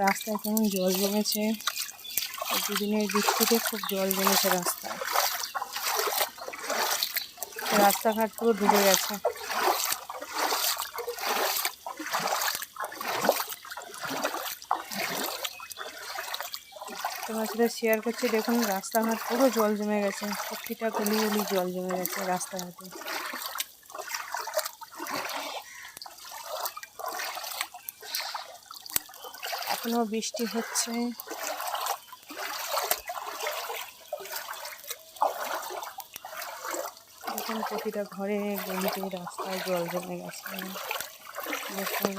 রাস্তায় কেমন জল জমেছে, দুদিনের বৃষ্টিতে খুব জল জমেছে রাস্তায়। রাস্তাঘাট পুরো ডুবে গেছে। তোমার সাথে শেয়ার করছি, দেখুন রাস্তাঘাট পুরো জল জমে গেছে, প্রতিটা গলি গলি জল জমে গেছে রাস্তাঘাটে। এখনো বৃষ্টি হচ্ছে। দেখুন প্রতিটা ঘরে গলিতে রাস্তায় জল জমে গেছে। দেখুন